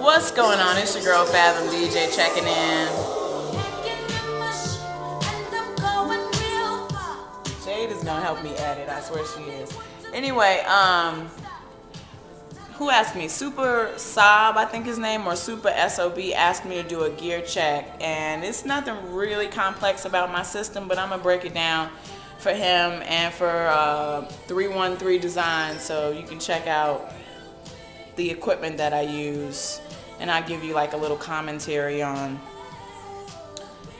What's going on? It's your girl Fathom DJ checking in. Jade is gonna help me edit. I swear she is. Anyway, who asked me? Super Sob, I think his name, or Super SOB asked me to do a gear check, and it's nothing really complex about my system, but I'm gonna break it down for him and for 313 Design, so you can check out the equipment that I use, and I'll give you like a little commentary on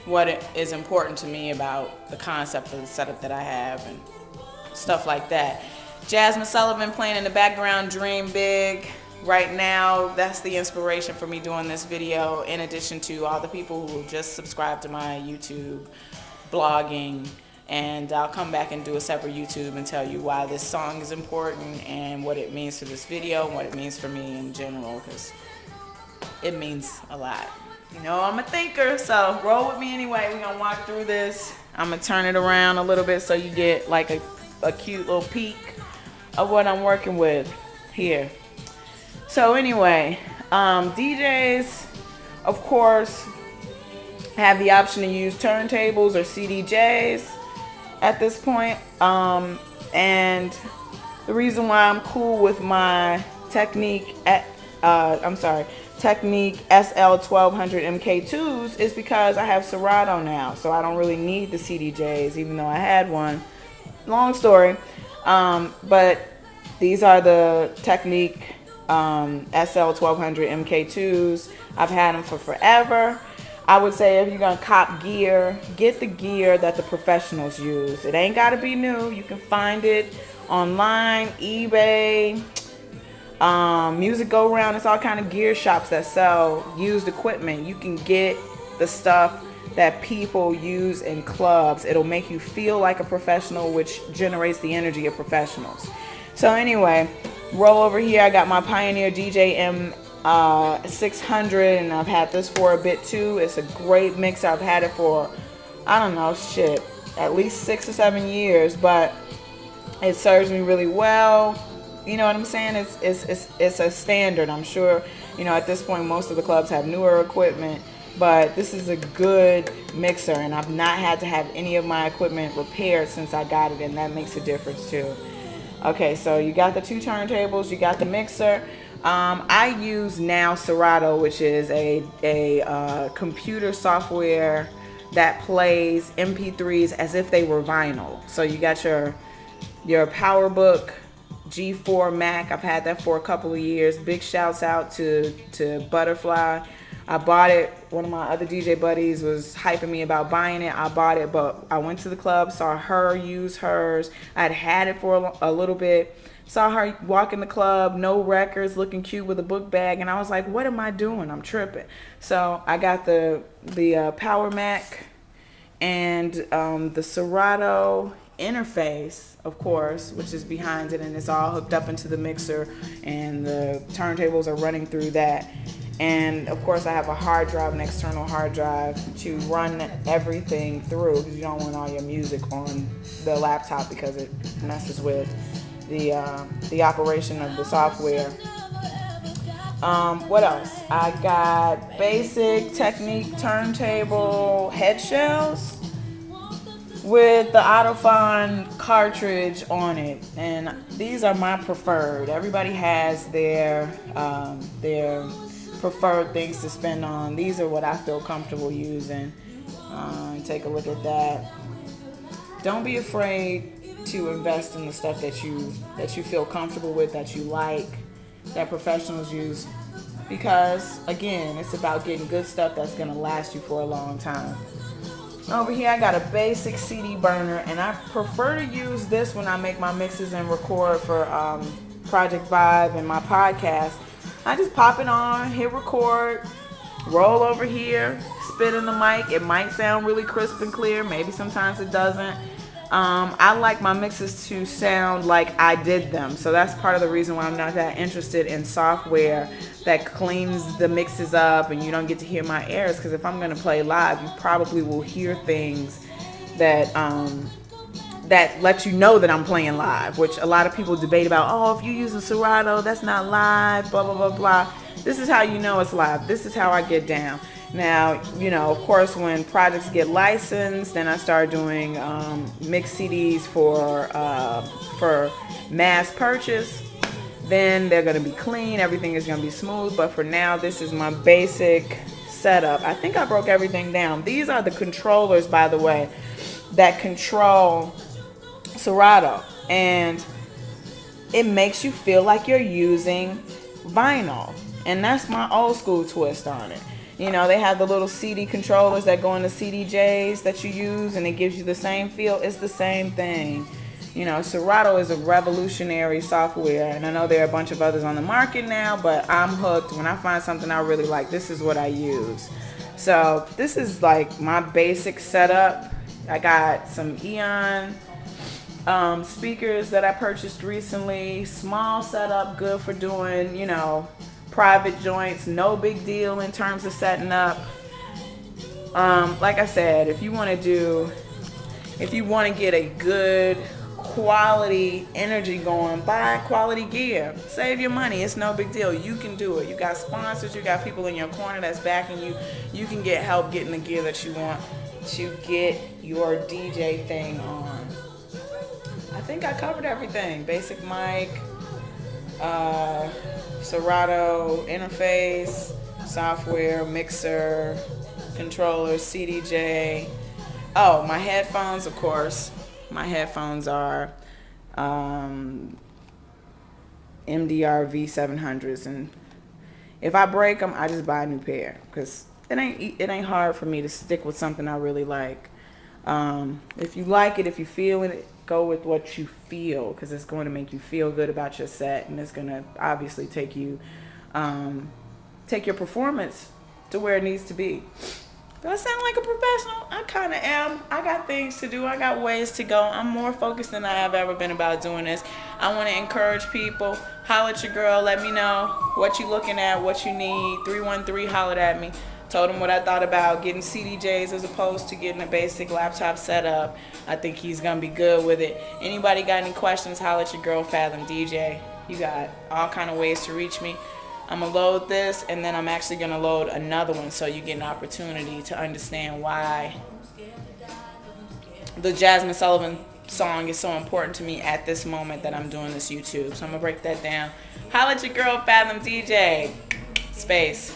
what is important to me about the concept of the setup that I have and stuff like that. Jazmine Sullivan playing in the background, Dream Big. Right now, that's the inspiration for me doing this video, in addition to all the people who just subscribed to my YouTube, blogging, and I'll come back and do a separate YouTube and tell you why this song is important and what it means for this video and what it means for me in general, because it means a lot. You know, I'm a thinker, so roll with me anyway. We're gonna walk through this. I'm gonna turn it around a little bit so you get like a cute little peek of what I'm working with here. So anyway, DJs, of course, have the option to use turntables or CDJs at this point. And the reason why I'm cool with my Technique SL1200 MK2s is because I have Serato now, so I don't really need the CDJs, even though I had one. Long story, but these are the Technique SL1200 MK2s. I've had them for forever. I would say if you're gonna cop gear, get the gear that the professionals use. It ain't gotta be new. You can find it online, eBay, Music Go Round. It's all kind of gear shops that sell used equipment. You can get the stuff that people use in clubs. It'll make you feel like a professional, which generates the energy of professionals. So anyway, roll over here. I got my Pioneer DJ M600, and I've had this for a bit too. It's a great mixer. I've had it for, I don't know, at least 6 or 7 years, but it serves me really well. You know what I'm saying? It's a standard. I'm sure, you know, at this point most of the clubs have newer equipment, but this is a good mixer, and I've not had to have any of my equipment repaired since I got it, and that makes a difference too. Okay, so you got the 2 turntables, you got the mixer. I use now Serato, which is a computer software that plays MP3s as if they were vinyl. So you got your PowerBook G4 Mac. I've had that for a couple of years. Big shouts out to Butterfly. I bought it. One of my other DJ buddies was hyping me about buying it. I bought it, but I went to the club, saw her use hers. I'd had it for a little bit. Saw her walk in the club, no records, looking cute with a book bag, and I was like, what am I doing? I'm tripping. So I got the Power Mac and the Serato interface, of course, which is behind it, and it's all hooked up into the mixer, and the turntables are running through that. And of course I have a hard drive, an external hard drive, to run everything through, because you don't want all your music on the laptop because it messes with the operation of the software. What else? I got basic Technique turntable head shells with the Autophon cartridge on it, and these are my preferred. Everybody has their preferred things to spend on. These are what I feel comfortable using. Take a look at that. Don't be afraid to invest in the stuff that you feel comfortable with, that you like, that professionals use, because again, it's about getting good stuff that's going to last you for a long time. Over here I got a basic CD burner, and I prefer to use this when I make my mixes and record for Project Vibe and my podcast. I just pop it on, hit record, roll over here, spit in the mic. It might sound really crisp and clear, maybe sometimes it doesn't. I like my mixes to sound like I did them, so that's part of the reason why I'm not that interested in software that cleans the mixes up and you don't get to hear my errors, because if I'm going to play live, you probably will hear things that that let you know that I'm playing live, which a lot of people debate about. Oh, if you're using Serato, that's not live, blah, blah, blah, blah. This is how you know it's live. This is how I get down. Now, you know, of course, when projects get licensed, then I start doing mixed CDs for mass purchase. Then they're going to be clean. Everything is going to be smooth. But for now, this is my basic setup. I think I broke everything down. These are the controllers, by the way, that control Serato. And it makes you feel like you're using vinyl. And that's my old school twist on it. You know, they have the little CD controllers that go into CDJs that you use, and it gives you the same feel. It's the same thing. You know, Serato is a revolutionary software, and I know there are a bunch of others on the market now, but I'm hooked. When I find something I really like, this is what I use. So this is like my basic setup. I got some Eon speakers that I purchased recently. Small setup, good for doing, you know, private joints. No big deal in terms of setting up. Like I said, if you want to get a good quality energy going, buy quality gear. Save your money. It's no big deal. You can do it. You got sponsors. You got people in your corner that's backing you. You can get help getting the gear that you want to get your DJ thing on. I think I covered everything. Basic mic, Serato interface, software, mixer, controller, CDJ. Oh, my headphones, of course. My headphones are MDR V700s, and if I break them, I just buy a new pair because it ain't hard for me to stick with something I really like. If you like it, if you feel it, go with what you feel, because it's going to make you feel good about your set, and it's going to obviously take your performance to where it needs to be. Do I sound like a professional? I kind of am. I got things to do. I got ways to go. I'm more focused than I have ever been about doing this. I want to encourage people. Holler at your girl. Let me know what you looking at, what you need. 313 hollered at me. Told him what I thought about getting CDJs as opposed to getting a basic laptop setup. I think he's going to be good with it. Anybody got any questions, holler at your girl, Fathom DJ. You got all kind of ways to reach me. I'm going to load this, and then I'm actually going to load another one so you get an opportunity to understand why the Jazmine Sullivan song is so important to me at this moment that I'm doing this YouTube. So I'm going to break that down. Holla at your girl, Fathom DJ. Space.